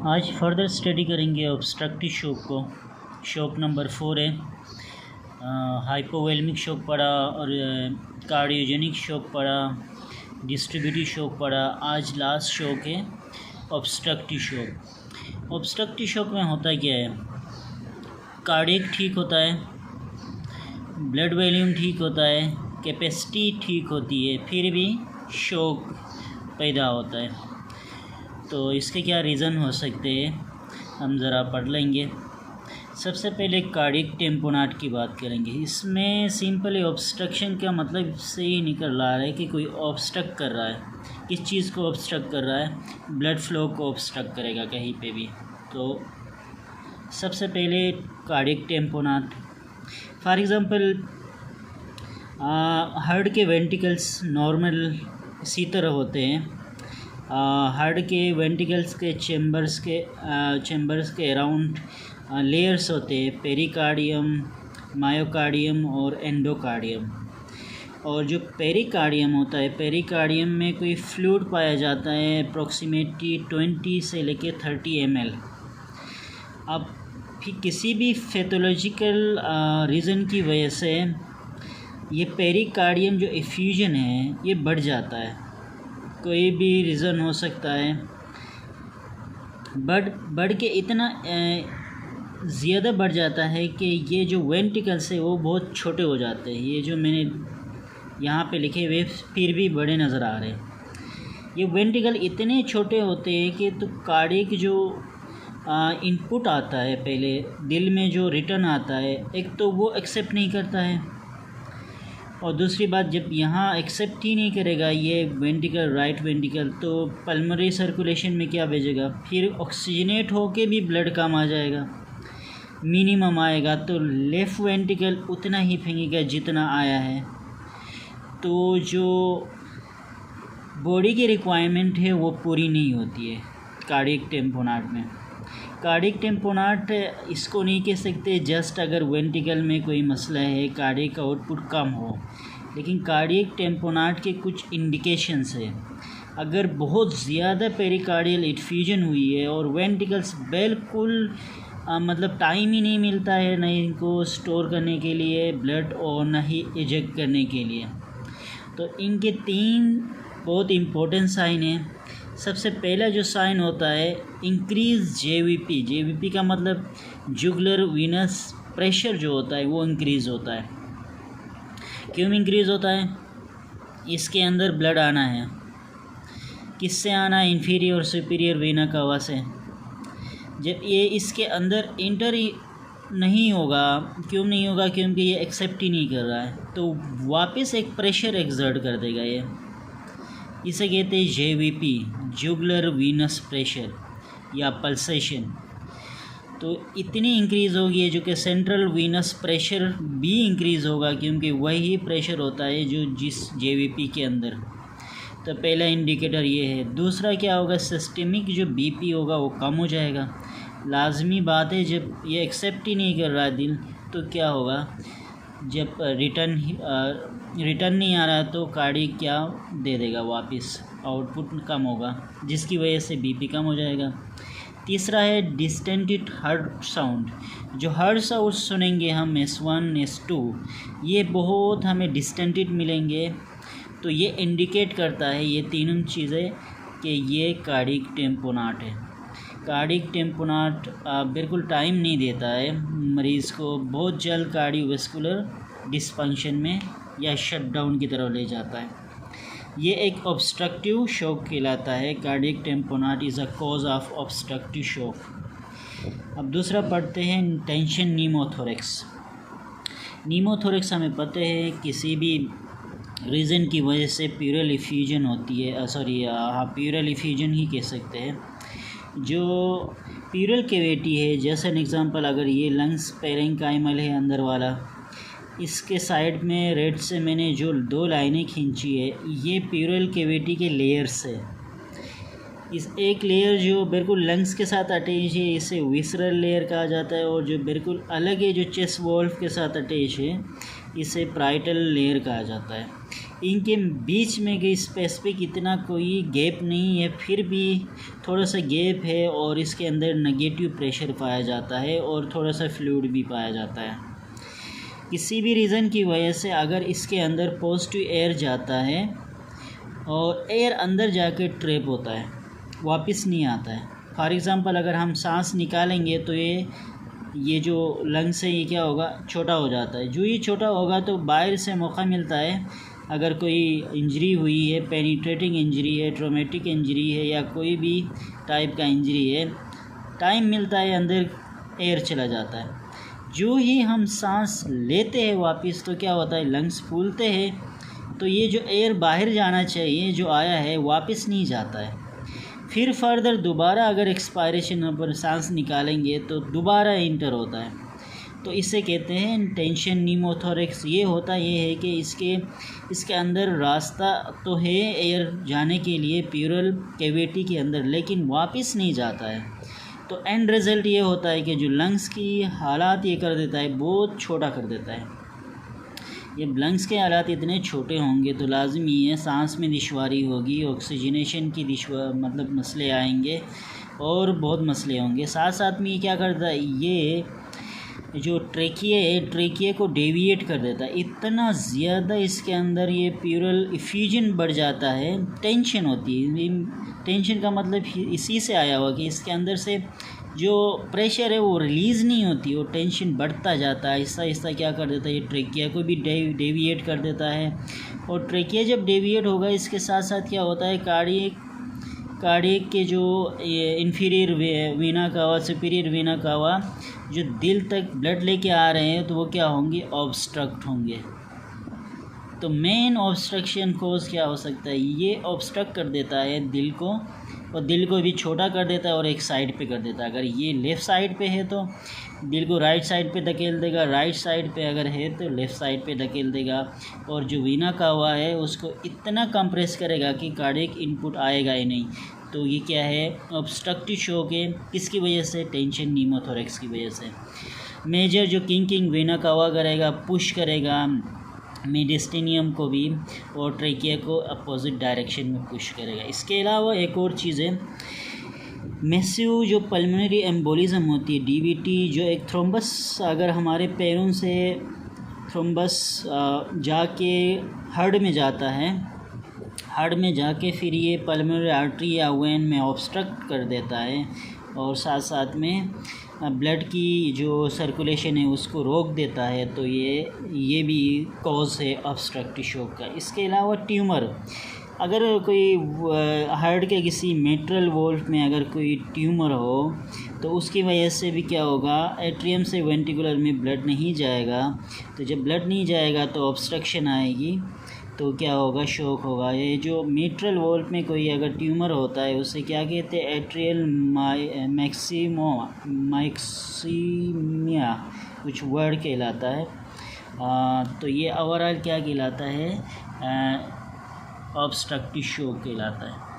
आज further study करेंगे obstructive shock को। शॉक नंबर 4 है। हाइपोवेलमिक शॉक पढ़ा और कार्डियोजेनिक शॉक पढ़ा, डिस्ट्रीब्यूटिव शॉक पढ़ा। आज लास्ट शॉक है ऑब्स्ट्रक्टिव शॉक। ऑब्स्ट्रक्टिव शॉक में होता क्या है, कार्डियक ठीक होता है, ब्लड वॉल्यूम ठीक होता है, कैपेसिटी ठीक होती है, फिर भी शॉक पैदा होता है। तो इसके क्या रीज़न हो सकते हैं हम ज़रा पढ़ लेंगे। सबसे पहले कार्डियक टेम्पोनाट की बात करेंगे। इसमें सिंपली ऑब्स्ट्रक्शन का मतलब से ही निकल रहा है कि कोई ऑब्स्ट्रक्ट कर रहा है। किस चीज़ को ऑब्स्ट्रक्ट कर रहा है? ब्लड फ्लो को ऑब्स्ट्रक्ट करेगा कहीं पे भी। तो सबसे पहले कार्डियक टेम्पोनाट, फॉर एग्ज़ाम्पल हार्ट के वेंट्रिकल्स नॉर्मल इसी तरह होते हैं। हार्ट के वेंट्रिकल्स के चेम्बर्स के अराउंड लेयर्स होते हैं, पेरिकार्डियम, मायोकार्डियम और एंडोकार्डियम। और जो पेरिकार्डियम होता है, पेरिकार्डियम में कोई फ्लूइड पाया जाता है अप्रॉक्सीमेटली 20 से लेके 30 ml। अब फिर किसी भी पैथोलॉजिकल रीज़न की वजह से ये पेरिकार्डियम जो एफ्यूजन है ये बढ़ जाता है। कोई भी रीज़न हो सकता है, बढ़ के इतना ज़्यादा बढ़ जाता है कि ये जो वेंट्रिकल्स है वो बहुत छोटे हो जाते हैं। ये जो मैंने यहाँ पे लिखे हुए फिर भी बड़े नज़र आ रहे हैं। ये वेंट्रिकल इतने छोटे होते हैं कि तो कार्डियक जो इनपुट आता है, पहले दिल में जो रिटर्न आता है, एक तो वो एक्सेप्ट नहीं करता है, और दूसरी बात जब यहाँ एक्सेप्ट ही नहीं करेगा ये वेंट्रिकल, राइट वेंट्रिकल, तो पल्मोनरी सर्कुलेशन में क्या भेजेगा? फिर ऑक्सीजनेट होके भी ब्लड कम आ जाएगा, मिनिमम आएगा, तो लेफ़्ट वेंट्रिकल उतना ही फेंकेगा जितना आया है। तो जो बॉडी की रिक्वायरमेंट है वो पूरी नहीं होती है कार्डियक टेम्पोनाट में। कार्डियक टेम्पोनाट इसको नहीं कह सकते जस्ट अगर वेंट्रिकल में कोई मसला है, कार्डियक आउटपुट कम हो, लेकिन कार्डियक टेम्पोनाट के कुछ इंडिकेशंस है। अगर बहुत ज़्यादा पेरिकार्डियल इन्फ्यूजन हुई है और वेंट्रिकल्स बिल्कुल मतलब टाइम ही नहीं मिलता है न इनको स्टोर करने के लिए ब्लड और न ही इजेक्ट करने के लिए, तो इनके 3 बहुत इम्पोर्टेंट साइन हैं। सबसे पहला जो साइन होता है इंक्रीज़ जेवीपी। जेवीपी का मतलब जुगुलर वीनस प्रेशर जो होता है वो इंक्रीज़ होता है। क्यों इंक्रीज़ होता है? इसके अंदर ब्लड आना है। किससे आना है? इंफीरियर और सुपीरियर वेना कवा से। जब ये इसके अंदर इंटर नहीं होगा, क्यों नहीं होगा? क्योंकि ये एक्सेप्ट ही नहीं कर रहा है, तो वापस एक प्रेशर एक्सर्ट कर देगा ये। इसे कहते हैं जेवीपी, जुगुलर वीनस प्रेशर या पल्सेशन। तो इतनी इंक्रीज़ होगी जो कि सेंट्रल वीनस प्रेशर भी इंक्रीज़ होगा, क्योंकि वही प्रेशर होता है जो जिस जेवीपी के अंदर। तो पहला इंडिकेटर ये है। दूसरा क्या होगा? सिस्टमिक जो बीपी होगा वो कम हो जाएगा। लाजमी बात है, जब ये एक्सेप्ट ही नहीं कर रहा है दिल, तो क्या होगा? जब रिटर्न नहीं आ रहा है तो कार्डियक क्या दे देगा, वापस आउटपुट कम होगा, जिसकी वजह से बीपी कम हो जाएगा। तीसरा है डिस्टेंटेड हार्ट साउंड। जो हार्ट साउंड सुनेंगे हम S1 S2, ये बहुत हमें डिस्टेंटेड मिलेंगे, तो ये इंडिकेट करता है ये तीनों चीज़ें कि ये कार्डियक टेम्पोनाट है। कार्डियक टेम्पोनाट बिल्कुल टाइम नहीं देता है मरीज़ को, बहुत जल्द कार्डियोवैस्कुलर डिस्फंक्शन में या शटडाउन की तरफ ले जाता है। ये एक ऑब्स्ट्रक्टिव शॉक कहलाता है। Cardiac tamponade is a cause of obstructive shock. अब दूसरा पढ़ते हैं टेंशन नीमोथोरेक्स। नीमोथोरेक्स हमें पता है किसी भी रीज़न की वजह से प्यूरल इफ्यूजन होती है, प्यूरल इफ्यूजन ही कह सकते हैं। जो प्यूरल कैविटी है, जैसे एन एग्ज़ाम्पल अगर ये लंग्स पेरेंकाइमल है अंदर वाला, इसके साइड में रेड से मैंने जो 2 लाइनें खींची है, ये प्यूरल कैविटी के लेयर्स है। इस एक लेयर जो बिल्कुल लंग्स के साथ अटैच है इसे विसरल लेयर कहा जाता है, और जो बिल्कुल अलग है जो चेस्ट वॉल्व के साथ अटैच है इसे पाराइटल लेयर कहा जाता है। इनके बीच में कोई स्पेसिफिक इतना कोई गैप नहीं है, फिर भी थोड़ा सा गैप है और इसके अंदर नेगेटिव प्रेशर पाया जाता है और थोड़ा सा फ्लूइड भी पाया जाता है। किसी भी रीज़न की वजह से अगर इसके अंदर पॉजिटिव एयर जाता है और एयर अंदर जाके ट्रैप होता है, वापस नहीं आता है। फॉर एग्ज़ाम्पल अगर हम सांस निकालेंगे तो ये जो लंग्स है ये क्या होगा, छोटा हो जाता है। जो ये छोटा होगा तो बाहर से मौका मिलता है, अगर कोई इंजरी हुई है, पेनिट्रेटिंग इंजरी है, ट्रॉमेटिक इंजरी है या कोई भी टाइप का इंजरी है, टाइम मिलता है अंदर एयर चला जाता है। जो ही हम सांस लेते हैं वापस तो क्या होता है, लंग्स फूलते हैं, तो ये जो एयर बाहर जाना चाहिए जो आया है वापस नहीं जाता है। फिर फर्दर दोबारा अगर एक्सपायरेशन पर सांस निकालेंगे तो दोबारा इंटर होता है, तो इसे कहते हैं टेंशन न्यूमोथोरैक्स। ये होता ये है कि इसके अंदर रास्ता तो है एयर जाने के लिए प्यूरल कैविटी के अंदर, लेकिन वापस नहीं जाता है। तो एंड रिज़ल्ट ये होता है कि जो लंग्स की हालात ये कर देता है, बहुत छोटा कर देता है। ये लंग्स के हालात इतने छोटे होंगे तो लाजमी है सांस में दुश्वारी होगी, ऑक्सीजनेशन की मतलब मसले आएंगे और बहुत मसले होंगे। साथ साथ में ये क्या करता है, ये जो ट्रेकिया है, ट्रेकिया को डेविएट कर देता है। इतना ज़्यादा इसके अंदर ये प्यूरल इफ्यूजन बढ़ जाता है, टेंशन होती है। टेंशन का मतलब इसी से आया हुआ कि इसके अंदर से जो प्रेशर है वो रिलीज़ नहीं होती, वो टेंशन बढ़ता जाता है। आहिस्ता आहिस्ता क्या कर देता है, ये ट्रेकिया को भी डेविएट कर देता है। और ट्रेकिया जब डेविएट होगा, इसके साथ साथ क्या होता है, कार्डियक के जो इंफीरियर वीना कावा, सुपीरियर वीना कावा जो दिल तक ब्लड लेके आ रहे हैं, तो वो क्या होंगे, ऑब्स्ट्रक्ट होंगे। तो मेन ऑब्स्ट्रक्शन कोज क्या हो सकता है, ये ऑब्स्ट्रक्ट कर देता है दिल को, और दिल को भी छोटा कर देता है और एक साइड पे कर देता है। अगर ये लेफ़्ट साइड पे है तो दिल को राइट साइड पे धकेल देगा, राइट साइड पे अगर है तो लेफ़्ट साइड पे धकेल देगा। और जो वीना कावा है उसको इतना कंप्रेस करेगा कि कार्डियक इनपुट आएगा ही नहीं। तो ये क्या है, ऑब्स्ट्रक्टिव शॉक है। किसकी वजह से, टेंशन न्यूमोथोरैक्स की वजह से। मेजर जो किंकिंग वीना कावा करेगा, पुश करेगा मेडिस्टेनियम को भी और ट्रेकिया को अपोजिट डायरेक्शन में पुश करेगा। इसके अलावा एक और चीज़ है, मैसिव जो पल्मोनरी एम्बोलिज्म होती है, डीवीटी, जो एक थ्रोम्बस अगर हमारे पैरों से थ्रोम्बस जाके हर्ड में जाता है, हर्ड में जाके फिर ये पल्मोनरी आर्टरी या वेन में ऑब्स्ट्रक्ट कर देता है और साथ साथ में ब्लड की जो सर्कुलेशन है उसको रोक देता है। तो ये भी कॉज है ऑब्स्ट्रक्टिव शॉक का। इसके अलावा ट्यूमर, अगर कोई हार्ट के किसी मेट्रल वॉल्व में अगर कोई ट्यूमर हो तो उसकी वजह से भी क्या होगा, एट्रियम से वेंट्रिकुलर में ब्लड नहीं जाएगा। तो जब ब्लड नहीं जाएगा तो ऑब्स्ट्रक्शन आएगी, तो क्या होगा, शॉक होगा। ये जो मेट्रल वॉल्व में कोई अगर ट्यूमर होता है उसे क्या कहते हैं, एट्रियल मैक्सिमिया कुछ वर्ड कहलाता है। तो ये ओवरऑल क्या कहलाता है, ऑब्स्ट्रक्टिव शॉक कहलाता है।